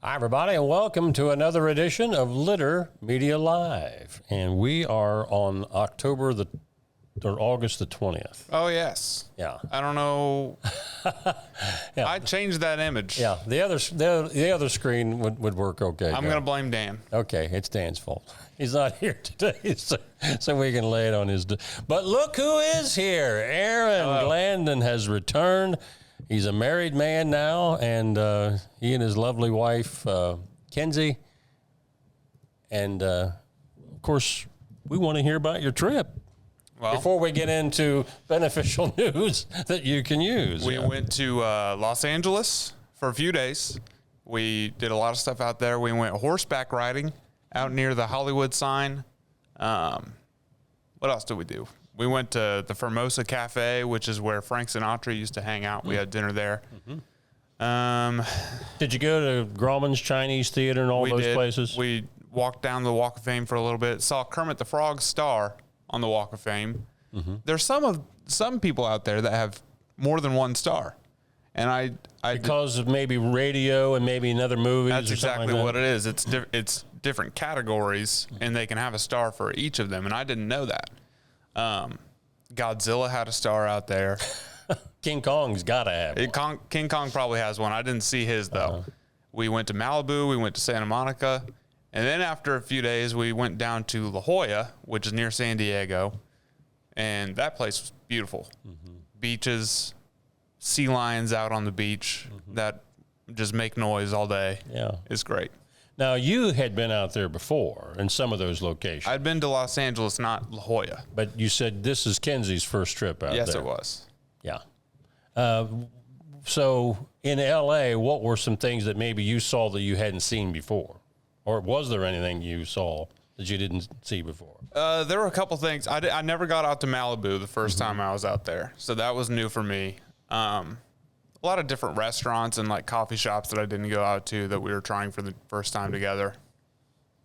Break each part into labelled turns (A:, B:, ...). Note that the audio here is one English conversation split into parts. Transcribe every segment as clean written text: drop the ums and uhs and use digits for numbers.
A: Hi, everybody, and welcome to another edition of Litter Media Live. And we are on August the 20th.
B: Oh, yes.
A: Yeah.
B: I don't know.
A: Yeah.
B: I changed that image.
A: Yeah, the other screen would work okay.
B: I'm going to blame Dan.
A: Okay, it's Dan's fault. He's not here today, so we can lay it on his... But look who is here. Aaron Glandon has returned. He's a married man now, and he and his lovely wife, Kenzie. And, of course, we want to hear about your trip. Well, before we get into beneficial news that you can use.
B: We went to Los Angeles for a few days. We did a lot of stuff out there. We went horseback riding out near the Hollywood sign. What else did we do? We went to the Formosa Cafe, which is where Frank Sinatra used to hang out. We had dinner there. Mm-hmm.
A: Did you go to Grauman's Chinese Theater and all those places?
B: We walked down the Walk of Fame for a little bit. Saw Kermit the Frog's star on the Walk of Fame. Mm-hmm. There's some people out there that have more than one star, and
A: because of maybe radio and maybe in other movies.
B: That's
A: or
B: exactly
A: like that.
B: what it is. It's different categories, and they can have a star for each of them. And I didn't know that. Godzilla had a star out there.
A: King Kong's got to have one.
B: King Kong probably has one. I didn't see his though. We went to Malibu. We went to Santa Monica. And then after a few days, we went down to La Jolla, which is near San Diego. And that place was beautiful. Mm-hmm. Beaches, sea lions out on the beach that just make noise all day. Yeah. It's great.
A: Now, you had been out there before in some of those locations.
B: I'd been to Los Angeles, not La Jolla.
A: But you said this is Kenzie's first trip out there.
B: Yes, it was.
A: Yeah. So in L.A., what were some things that maybe you saw that you hadn't seen before? Or was there anything you saw that you didn't see before?
B: There were a couple things. I never got out to Malibu the first time I was out there, so that was new for me. A lot of different restaurants and like coffee shops that I didn't go out to that we were trying for the first time together.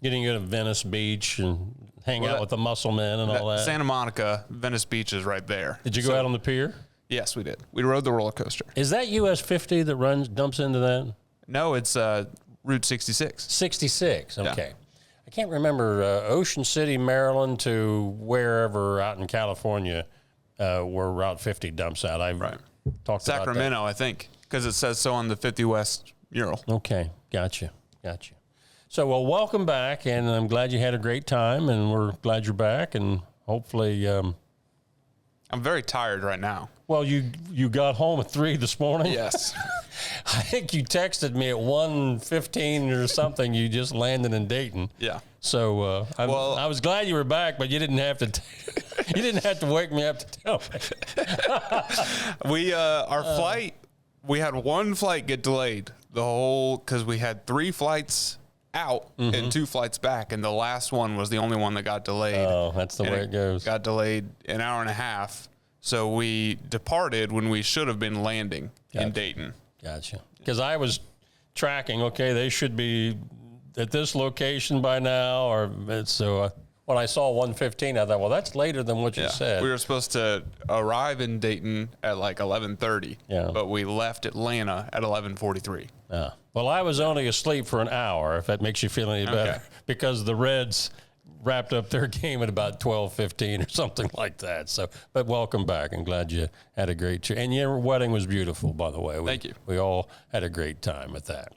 A: You didn't go to Venice Beach and hang out with the muscle men and all that?
B: Santa Monica, Venice Beach is right there.
A: Did you go out on the pier?
B: Yes, we did. We rode the roller coaster.
A: Is that US 50 that dumps into that?
B: No, it's Route 66.
A: 66, okay. Yeah. I can't remember Ocean City, Maryland to wherever out in California where Route 50 dumps out. I've talked about
B: Sacramento, I think, because it says so on the 50 West mural.
A: Okay, gotcha. So, well, welcome back, and I'm glad you had a great time, and we're glad you're back, and hopefully...
B: I'm very tired right now.
A: Well, you got home at 3 this morning?
B: Yes.
A: I think you texted me at 1:15 or something. You just landed in Dayton.
B: Yeah.
A: So I was glad you were back, but you didn't have to. You didn't have to wake me up to tell me.
B: Our flight. We had one flight get delayed because we had 3 flights out and 2 flights back, and the last one was the only one that got delayed.
A: Oh, that's the way it goes.
B: Got delayed an hour and a half, so we departed when we should have been landing in Dayton.
A: Gotcha. Because I was tracking. Okay, they should be at this location by now, when I saw 1:15, I thought, well, that's later than what you said.
B: We were supposed to arrive in Dayton at like 11:30, but we left Atlanta at 11:43.
A: Well, I was only asleep for an hour, if that makes you feel any better, because the Reds wrapped up their game at about 12:15 or something like that. So, but welcome back. I'm glad you had a great trip. And your wedding was beautiful, by the way.
B: Thank you.
A: We all had a great time at that.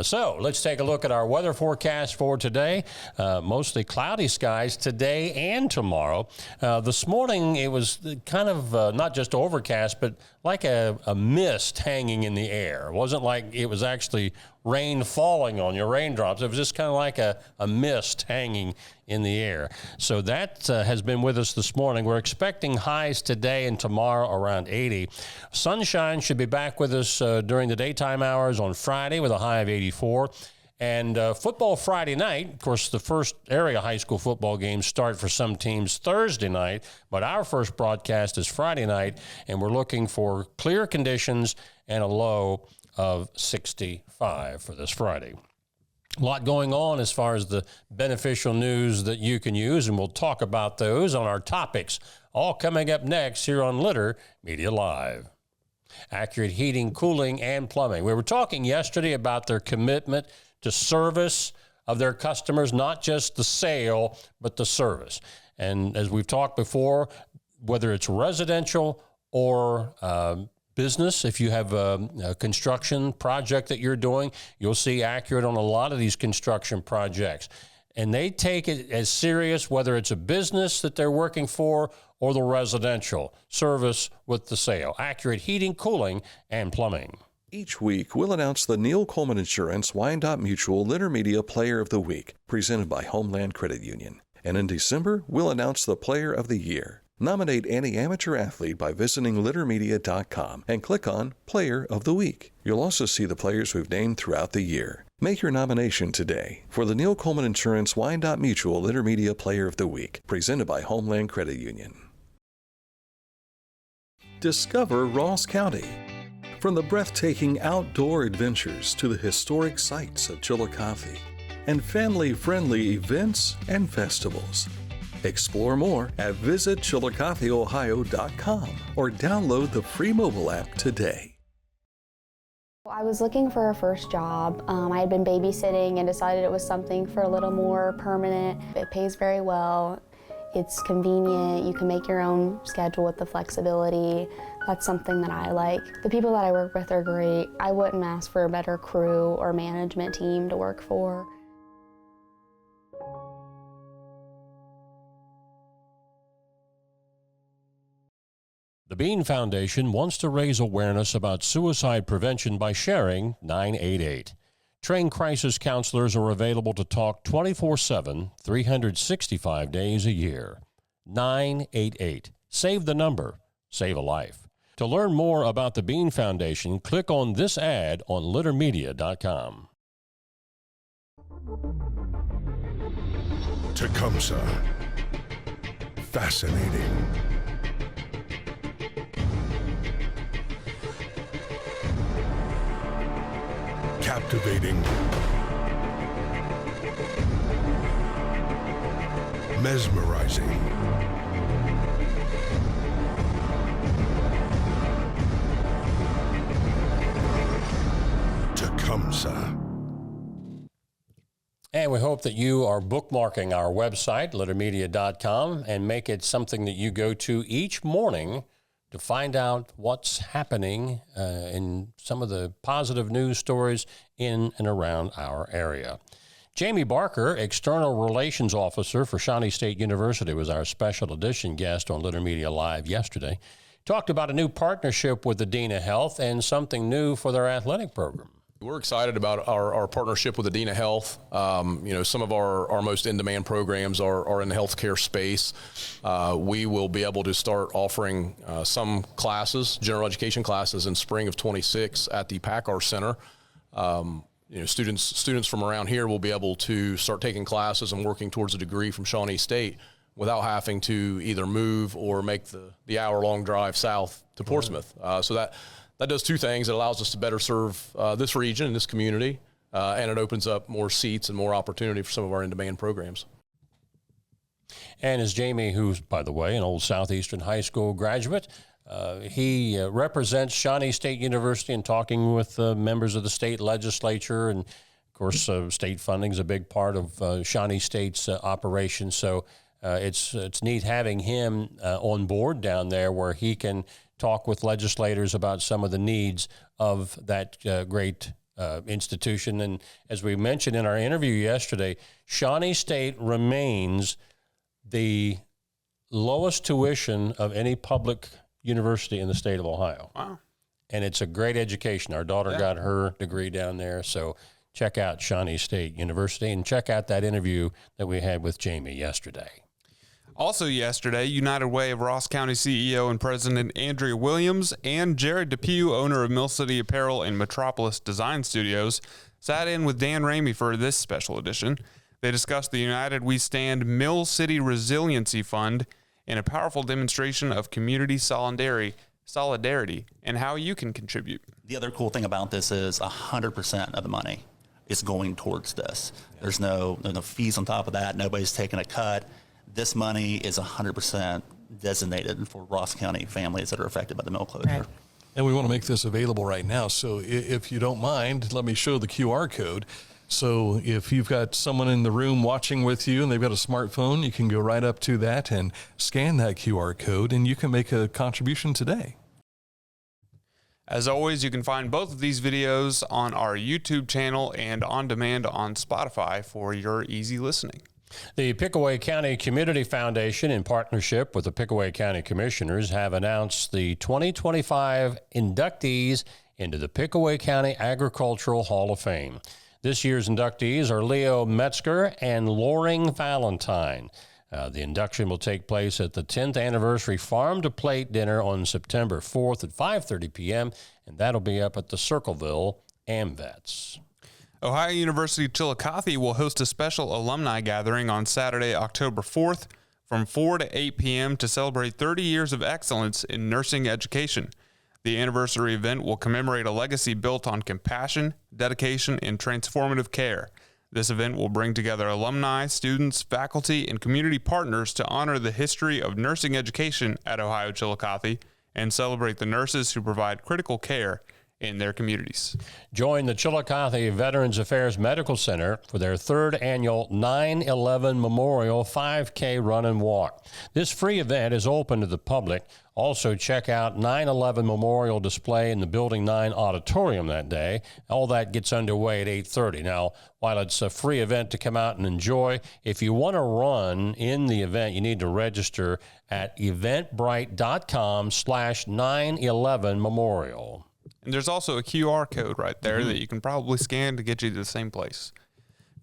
A: So let's take a look at our weather forecast for today. Mostly cloudy skies today and tomorrow. This morning it was kind of not just overcast, but like a mist hanging in the air. It wasn't like it was actually rain falling on you, raindrops. It was just kind of like a mist hanging in the air. So that has been with us this morning. We're expecting highs today and tomorrow around 80. Sunshine should be back with us during the daytime hours on Friday with a high of 84. And football Friday night, of course, the first area high school football games start for some teams Thursday night, but our first broadcast is Friday night, and we're looking for clear conditions and a low of 65 for this Friday. A lot going on as far as the beneficial news that you can use, and we'll talk about those on our topics, all coming up next here on Litter Media Live. Accurate Heating, Cooling, and Plumbing. We were talking yesterday about their commitment to service of their customers, not just the sale, but the service. And as we've talked before, whether it's residential or business, if you have a construction project that you're doing, you'll see Accurate on a lot of these construction projects. And they take it as serious, whether it's a business that they're working for or the residential service with the sale. Accurate Heating, Cooling, and Plumbing.
C: Each week, we'll announce the Neil Coleman Insurance Wyandotte Mutual Intermedia Player of the Week, presented by Homeland Credit Union. And in December, we'll announce the Player of the Year. Nominate any amateur athlete by visiting littermedia.com and click on Player of the Week. You'll also see the players we've named throughout the year. Make your nomination today for the Neil Coleman Insurance Wyandotte Mutual Intermedia Player of the Week, presented by Homeland Credit Union. Discover Ross County. From the breathtaking outdoor adventures to the historic sights of Chillicothe and family-friendly events and festivals. Explore more at visitchillicotheohio.com or download the free mobile app today.
D: I was looking for a first job. I had been babysitting and decided it was something for a little more permanent. It pays very well. It's convenient. You can make your own schedule with the flexibility. That's something that I like. The people that I work with are great. I wouldn't ask for a better crew or management team to work for.
A: The Bean Foundation wants to raise awareness about suicide prevention by sharing 988. Trained crisis counselors are available to talk 24/7, 365 days a year. 988. Save the number. Save a life. To learn more about the Bean Foundation, click on this ad on littermedia.com.
E: Tecumseh. Fascinating. Captivating. Mesmerizing. Tecumseh.
A: And we hope that you are bookmarking our website, littermedia.com, and make it something that you go to each morning to find out what's happening in some of the positive news stories in and around our area. Jamie Barker, External Relations Officer for Shawnee State University, was our special edition guest on Litter Media Live yesterday. Talked about a new partnership with the Dean of Health and something new for their athletic program.
F: We're excited about our partnership with the Dean of Health. Some of our most in-demand programs are in the healthcare space. We will be able to start offering some classes, general education classes, in spring of 26 at the PACCAR Center. Students from around here will be able to start taking classes and working towards a degree from Shawnee State without having to either move or make the hour-long drive south to Portsmouth. So that does two things. It allows us to better serve this region and this community, and it opens up more seats and more opportunity for some of our in-demand programs.
A: And as Jamie, who's, by the way, an old Southeastern High School graduate, he represents Shawnee State University in talking with members of the state legislature. And, of course, state funding is a big part of Shawnee State's operation. So it's neat having him on board down there where he can talk with legislators about some of the needs of that great institution. And as we mentioned in our interview yesterday, Shawnee State remains the lowest tuition of any public university in the state of Ohio.
B: Wow.
A: And it's a great education. Our daughter got her degree down there. So check out Shawnee State University and check out that interview that we had with Jamie yesterday.
B: Also yesterday, United Way of Ross County CEO and President Andrea Williams and Jared DePew, owner of Mill City Apparel and Metropolis Design Studios, sat in with Dan Ramey for this special edition. They discussed the United We Stand Mill City Resiliency Fund and a powerful demonstration of community solidarity and how you can contribute.
G: The other cool thing about this is 100% of the money is going towards this. There's no fees on top of that. Nobody's taking a cut. This money is 100% designated for Ross County families that are affected by the mill closure.
H: Right.
C: And we want to make this available right now. So if you don't mind, let me show the QR code. So if you've got someone in the room watching with you and they've got a smartphone, you can go right up to that and scan that QR code, and you can make a contribution today.
B: As always, you can find both of these videos on our YouTube channel and on demand on Spotify for your easy listening.
A: The Pickaway County Community Foundation, in partnership with the Pickaway County Commissioners, have announced the 2025 inductees into the Pickaway County Agricultural Hall of Fame. This year's inductees are Leo Metzger and Loring Valentine. The induction will take place at the 10th anniversary Farm to Plate dinner on September 4th at 5:30 p.m., and that'll be up at the Circleville AMVETS.
B: Ohio University Chillicothe will host a special alumni gathering on Saturday, October 4th from 4 to 8 p.m. to celebrate 30 years of excellence in nursing education. The anniversary event will commemorate a legacy built on compassion, dedication, and transformative care. This event will bring together alumni, students, faculty, and community partners to honor the history of nursing education at Ohio Chillicothe and celebrate the nurses who provide critical care in their communities.
A: Join the Chillicothe Veterans Affairs Medical Center for their third annual 9/11 Memorial 5K Run and Walk. This free event is open to the public. Also, check out 9/11 Memorial display in the Building 9 auditorium that day. All that gets underway at 8:30. Now, while it's a free event to come out and enjoy, if you want to run in the event, you need to register at eventbrite.com/9/11memorial.
B: And there's also a QR code right there that you can probably scan to get you to the same place.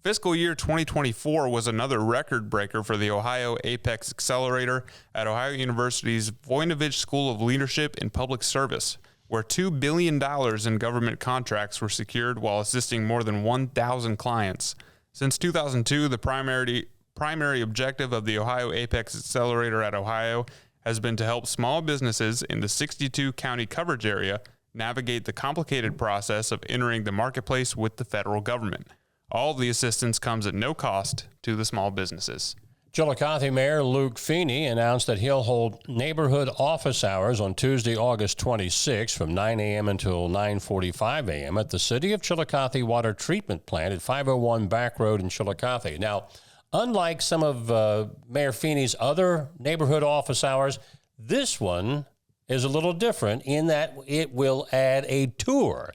B: Fiscal year 2024 was another record breaker for the Ohio Apex Accelerator at Ohio University's Voinovich School of Leadership and Public Service, where $2 billion in government contracts were secured while assisting more than 1,000 clients. Since 2002, the primary objective of the Ohio Apex Accelerator at Ohio has been to help small businesses in the 62 county coverage area navigate the complicated process of entering the marketplace with the federal government. All of the assistance comes at no cost to the small businesses.
A: Chillicothe Mayor Luke Feeney announced that he'll hold neighborhood office hours on Tuesday, August 26 from 9 a.m. until 9:45 a.m. at the City of Chillicothe Water Treatment Plant at 501 Back Road in Chillicothe. Now, unlike some of Mayor Feeney's other neighborhood office hours, this one is a little different in that it will add a tour.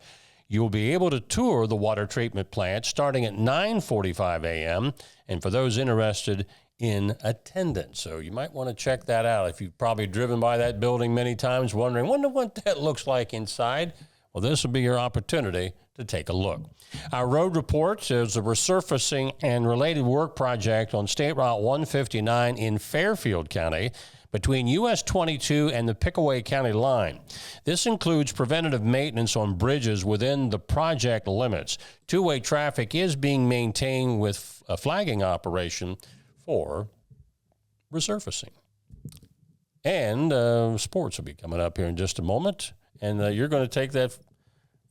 A: You'll be able to tour the water treatment plant starting at 9:45 a.m. and for those interested in attendance. So you might want to check that out if you've probably driven by that building many times wondering, wonder what that looks like inside. Well, this will be your opportunity to take a look. Our road report is a resurfacing and related work project on State Route 159 in Fairfield County between US 22 and the Pickaway County line. This includes preventative maintenance on bridges within the project limits. Two-way traffic is being maintained with a flagging operation for resurfacing. And sports will be coming up here in just a moment. And you're going to take that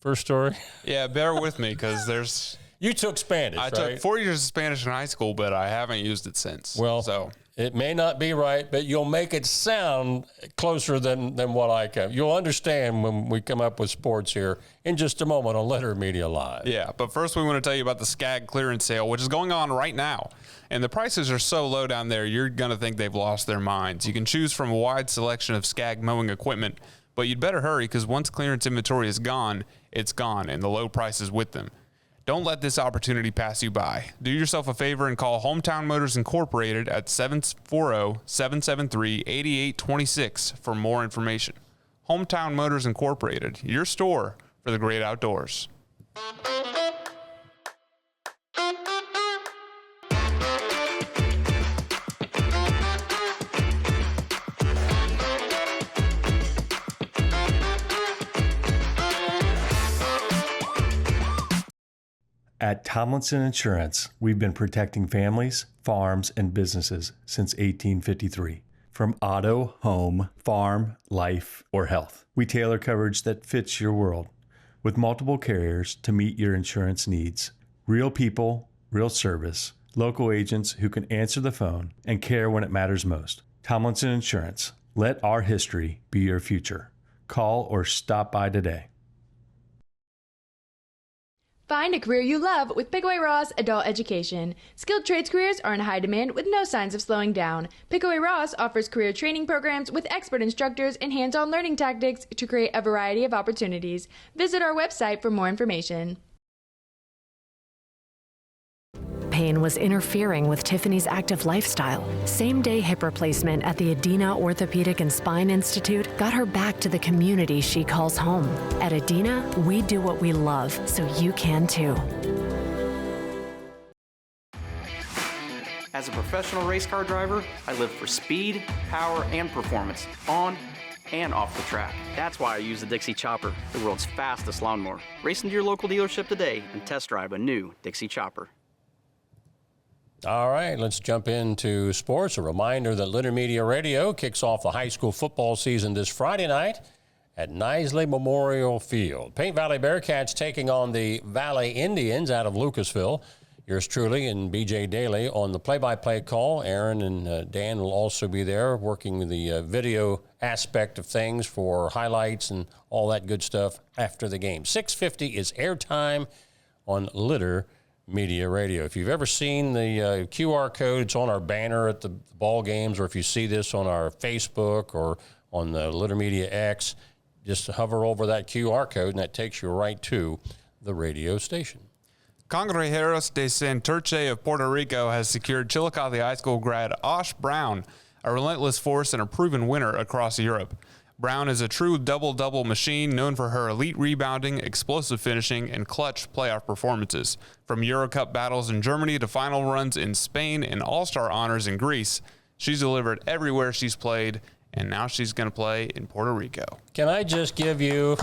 A: first story?
B: Yeah, bear with me because there's...
A: You took Spanish,
B: I took 4 years of Spanish in high school, but I haven't used it since.
A: Well, it may not be right, but you'll make it sound closer than what I can. You'll understand when we come up with sports here in just a moment on Letter Media Live.
B: Yeah, but first we want to tell you about the Skag clearance sale, which is going on right now. And the prices are so low down there, you're going to think they've lost their minds. You can choose from a wide selection of Skag mowing equipment, but you'd better hurry because once clearance inventory is gone, it's gone, and the low prices with them. Don't let this opportunity pass you by. Do yourself a favor and call Hometown Motors Incorporated at 740-773-8826 for more information. Hometown Motors Incorporated, your store for the great outdoors.
H: At Tomlinson Insurance, we've been protecting families, farms, and businesses since 1853. From auto, home, farm, life, or health, we tailor coverage that fits your world with multiple carriers to meet your insurance needs. Real people, real service, local agents who can answer the phone and care when it matters most. Tomlinson Insurance. Let our history be your future. Call or stop by today.
I: Find a career you love with Pickaway Ross Adult Education. Skilled trades careers are in high demand with no signs of slowing down. Pickaway Ross offers career training programs with expert instructors and hands-on learning tactics to create a variety of opportunities. Visit our website for more information.
J: Pain was interfering with Tiffany's active lifestyle. Same-day hip replacement at the Adina Orthopedic and Spine Institute got her back to the community she calls home. At Adina, we do what we love, so you can too.
K: As a professional race car driver, I live for speed, power, and performance, on and off the track. That's why I use the Dixie Chopper, the world's fastest lawnmower. Race into your local dealership today and test drive a new Dixie Chopper.
A: All right, let's jump into sports. A reminder that Leonard Media Radio kicks off the high school football season this Friday night at Nisley Memorial Field. Paint Valley Bearcats taking on the Valley Indians out of Lucasville. Yours truly and BJ Daly on the play-by-play call. Aaron and Dan will also be there working the video aspect of things for highlights and all that good stuff after the game. 6:50 is airtime on Litter Media Radio. If you've ever seen the QR code, it's on our banner at the ball games, or if you see this on our Facebook or on the Litter Media X, just hover over that QR code and that takes you right to the radio station.
B: Congrejeros de Santurce of Puerto Rico has secured Chillicothe High School grad Osh Brown, a relentless force and a proven winner across Europe. Brown is a true double-double machine known for her elite rebounding, explosive finishing, and clutch playoff performances. From Euro Cup battles in Germany to final runs in Spain and all-star honors in Greece, she's delivered everywhere she's played, and now she's going to play in Puerto Rico.
A: Can I just give you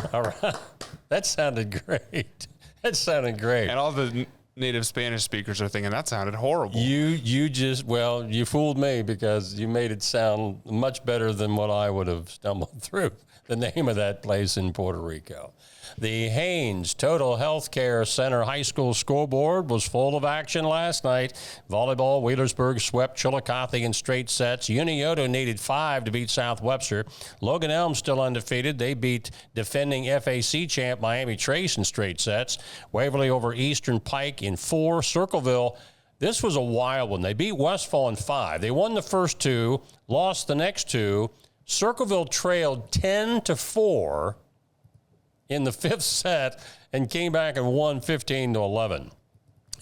A: that sounded great. That sounded great.
B: And all the native Spanish speakers are thinking, that sounded horrible.
A: You fooled me because you made it sound much better than what I would have stumbled through. The name of that place in Puerto Rico. The Haynes Total Healthcare Center High School scoreboard was full of action last night. Volleyball, Wheelersburg swept Chillicothe in straight sets. Unioto needed 5 to beat South Webster. Logan Elm still undefeated. They beat defending FAC champ Miami Trace in straight sets. Waverly over Eastern Pike in 4. Circleville, this was a wild one. They beat Westfall in 5. They won the first 2, lost the next 2. Circleville trailed 10-4 in the 5th set and came back and won 15-11.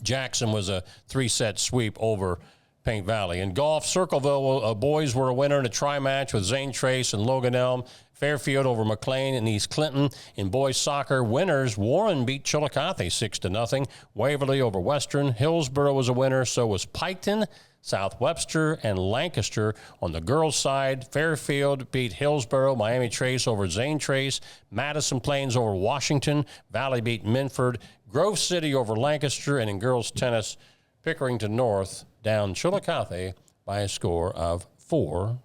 A: Jackson was a 3-set sweep over Paint Valley. In golf, Circleville boys were a winner in a tri-match with Zane Trace and Logan Elm. Fairfield over McLean and East Clinton. In boys soccer, winners, Warren beat Chillicothe 6-0. Waverly over Western. Hillsborough was a winner, so was Piketon, South Webster, and Lancaster. On the girls' side, Fairfield beat Hillsborough, Miami Trace over Zane Trace, Madison Plains over Washington, Valley beat Minford, Grove City over Lancaster, and in girls' tennis, Pickerington North down Chillicothe by a score of 4-1.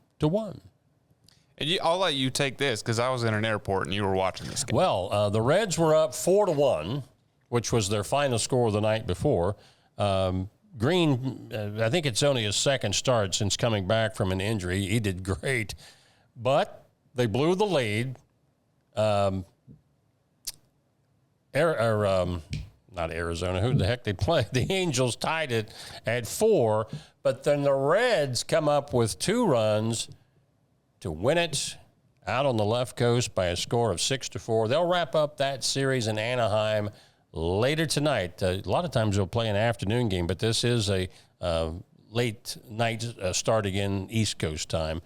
B: And I'll let you take this because I was in an airport and you were watching this game.
A: Well, the Reds were up 4-1, which was their final score the night before. Green, I think it's only his second start since coming back from an injury. He did great, but they blew the lead. Not Arizona. Who the heck they play? The Angels tied it at 4, but then the Reds come up with 2 runs to win it out on the left coast by a score of 6-4. They'll wrap up that series in Anaheim later tonight. A lot of times they'll play an afternoon game, but this is a late night start again, East Coast time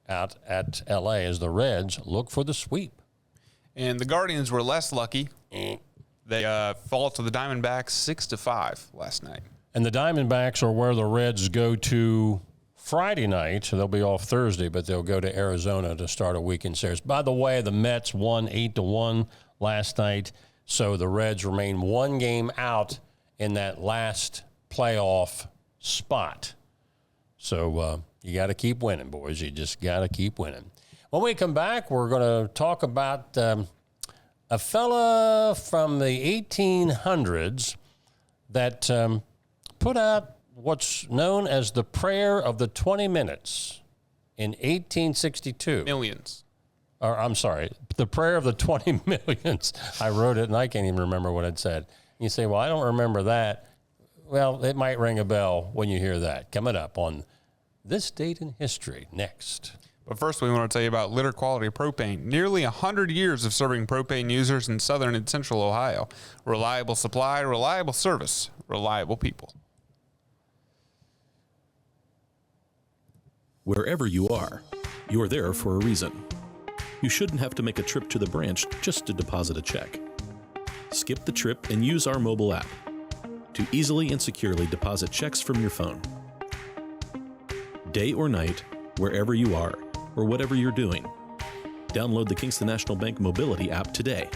A: out at L.A. as the Reds look for the sweep.
B: And the Guardians were less lucky. They fall to the Diamondbacks 6-5 last night.
A: And the Diamondbacks are where the Reds go to Friday night. So they'll be off Thursday, but they'll go to Arizona to start a weekend series. By the way, the Mets won 8-1 last night. So the Reds remain 1 game out in that last playoff spot. So you got to keep winning, boys. You just got to keep winning. When we come back, we're going to talk about a fella from the 1800s that put out what's known as the Prayer of the 20 Minutes in 1862.
B: Millions.
A: or I'm sorry, the prayer of the 20 millions. I wrote it and I can't even remember what it said. You say, well, I don't remember that. Well, it might ring a bell when you hear that. Coming up on This Date in History next.
B: But first, we want to tell you about Litter Quality Propane. Nearly 100 years of serving propane users in southern and central Ohio. Reliable supply, reliable service, reliable people.
L: Wherever you are, you're there for a reason. You shouldn't have to make a trip to the branch just to deposit a check. Skip the trip and use our mobile app to easily and securely deposit checks from your phone. Day or night, wherever you are, or whatever you're doing, download the Kingston National Bank Mobility app today.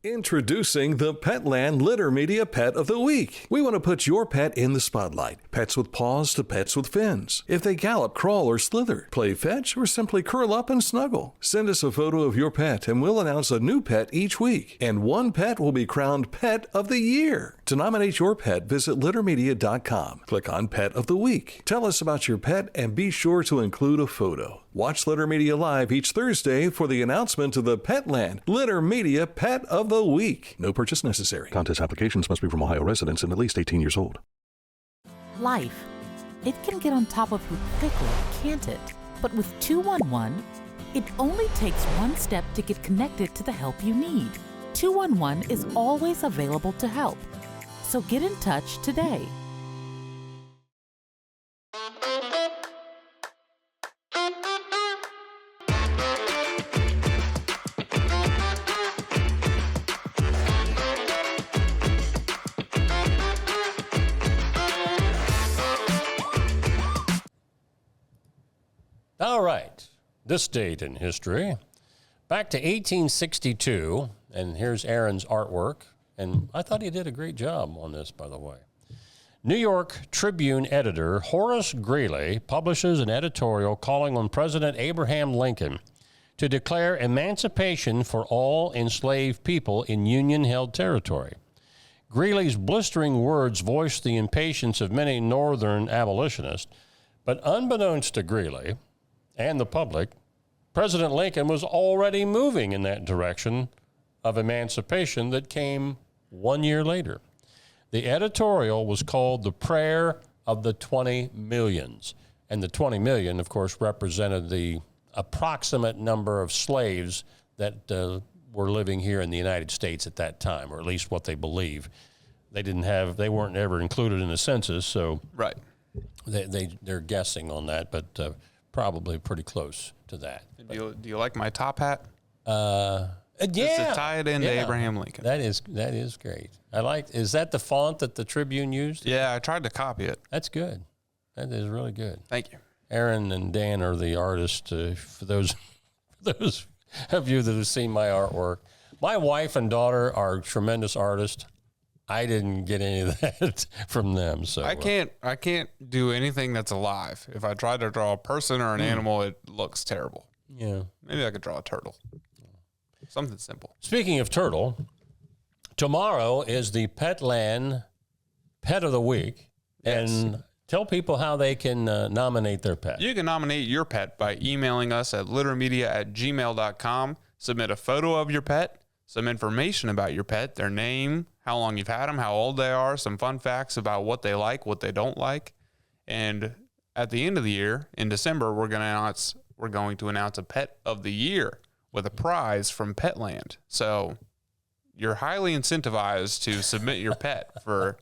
C: Introducing the Petland Litter Media Pet of the Week. We want to put your pet in the spotlight. Pets with paws to pets with fins. If they gallop, crawl, or slither, play fetch, or simply curl up and snuggle. Send us a photo of your pet and we'll announce a new pet each week. And one pet will be crowned Pet of the Year. To nominate your pet, visit littermedia.com. Click on Pet of the Week. Tell us about your pet and be sure to include a photo. Watch Litter Media Live each Thursday for the announcement of the Petland Litter Media Pet of the Week. No purchase necessary. Contest applications must be from Ohio residents and at least 18 years old.
M: Life. It can get on top of you quickly, can't it? But with 211, it only takes one step to get connected to the help you need. 211 is always available to help. So get in touch today.
A: All right, this date in history, back to 1862, and here's Aaron's artwork, and I thought he did a great job on this, by the way. New York Tribune editor Horace Greeley publishes an editorial calling on President Abraham Lincoln to declare emancipation for all enslaved people in Union-held territory. Greeley's blistering words voiced the impatience of many Northern abolitionists, but unbeknownst to Greeley and the public, President Lincoln was already moving in that direction of emancipation that came 1 year later. The editorial was called The Prayer of the 20 Millions. And the 20 million, of course, represented the approximate number of slaves that were living here in the United States at that time, or at least what they believe. They weren't ever included in the census, so
B: right.
A: They're guessing on that, but probably pretty close to that.
B: Do you like my top hat?
A: Yeah.
B: Just to tie it into Abraham Lincoln.
A: That is great. Is that the font that the Tribune used?
B: Yeah, I tried to copy it.
A: That's good. That is really good.
B: Thank you.
A: Aaron and Dan are the artists. For those of you that have seen my artwork, my wife and daughter are tremendous artists. I didn't get any of that from them, so
B: I can't do anything that's alive. If I try to draw a person or an animal, it looks terrible.
A: Yeah,
B: maybe I could draw a turtle. Something simple.
A: Speaking of turtle, tomorrow is the Petland Pet of the Week, and tell people how they can nominate their pet.
B: You can nominate your pet by emailing us at littermedia@gmail.com. Submit a photo of your pet, some information about your pet, their name, how long you've had them, how old they are, some fun facts about what they like, what they don't like. And at the end of the year, in December, we're going to announce a Pet of the Year with a prize from Petland. So you're highly incentivized to submit your pet for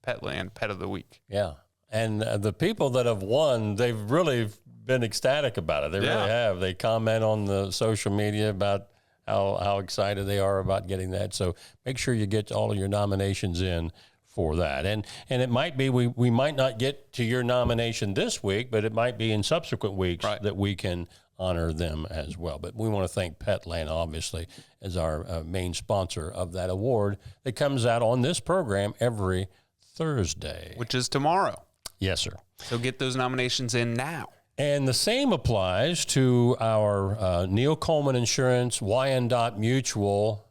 B: Petland Pet of the Week.
A: Yeah. And the people that have won, they've really been ecstatic about it. They really have. They comment on the social media about how excited they are about getting that. So make sure you get all of your nominations in for that. And it might be, we might not get to your nomination this week, but it might be in subsequent weeks that we can honor them as well. But we want to thank Petland, obviously, as our main sponsor of that award that comes out on this program every Thursday.
B: Which is tomorrow.
A: Yes, sir.
B: So get those nominations in now.
A: And the same applies to our Neil Coleman Insurance Wyandotte Mutual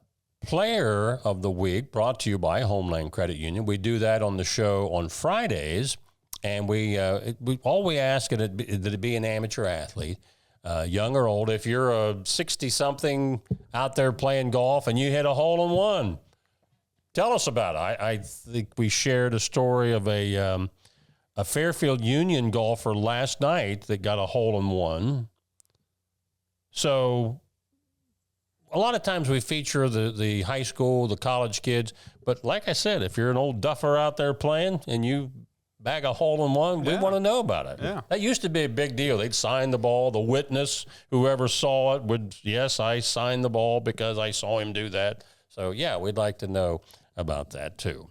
A: Player of the Week, brought to you by Homeland Credit Union. We do that on the show on Fridays, and we all we ask is that it be an amateur athlete. young or old. If you're a 60-something out there playing golf and you hit a hole-in-one, tell us about it. I think we shared a story of a Fairfield Union golfer last night that got a hole-in-one. So a lot of times we feature the high school, the college kids. But like I said, if you're an old duffer out there playing and you bag a hole-in-one, we want to know about it.
B: Yeah.
A: That used to be a big deal. They'd sign the ball. The witness, whoever saw it, would, yes, I signed the ball because I saw him do that. So, yeah, we'd like to know about that too.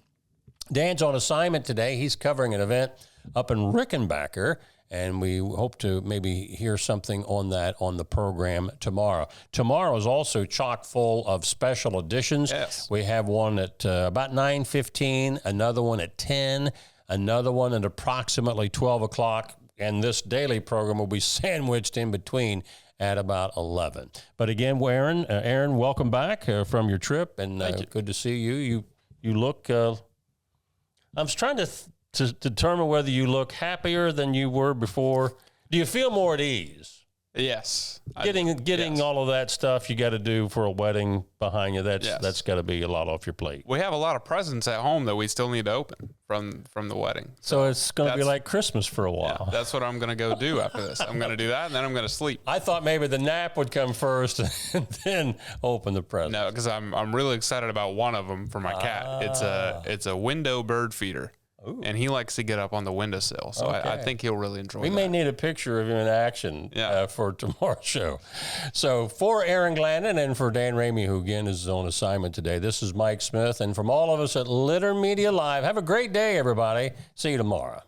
A: Dan's on assignment today. He's covering an event up in Rickenbacker, and we hope to maybe hear something on that on the program tomorrow. Tomorrow is also chock full of special editions.
B: Yes.
A: We have one at about 9:15, another one at 10, another one at approximately 12 o'clock, and this daily program will be sandwiched in between at about 11. But again, Aaron, welcome back from your trip, and good to see you. You look, I was trying to determine whether you look happier than you were before. Do you feel more at ease?
B: Yes.
A: Getting all of that stuff you got to do for a wedding behind you, that's got to be a lot off your plate.
B: We have a lot of presents at home that we still need to open from the wedding.
A: So it's going to be like Christmas for a while.
B: Yeah, that's what I'm going to go do after this. I'm going to do that, and then I'm going to sleep.
A: I thought maybe the nap would come first and then open the present.
B: No, because I'm really excited about one of them for my cat. It's a window bird feeder. Ooh. And he likes to get up on the windowsill, so okay. I think he'll really enjoy it.
A: We may need a picture of him in action for tomorrow's show. So for Aaron Glandon and for Dan Ramey, who again is on assignment today, this is Mike Smith. And from all of us at Litter Media Live, have a great day, everybody. See you tomorrow.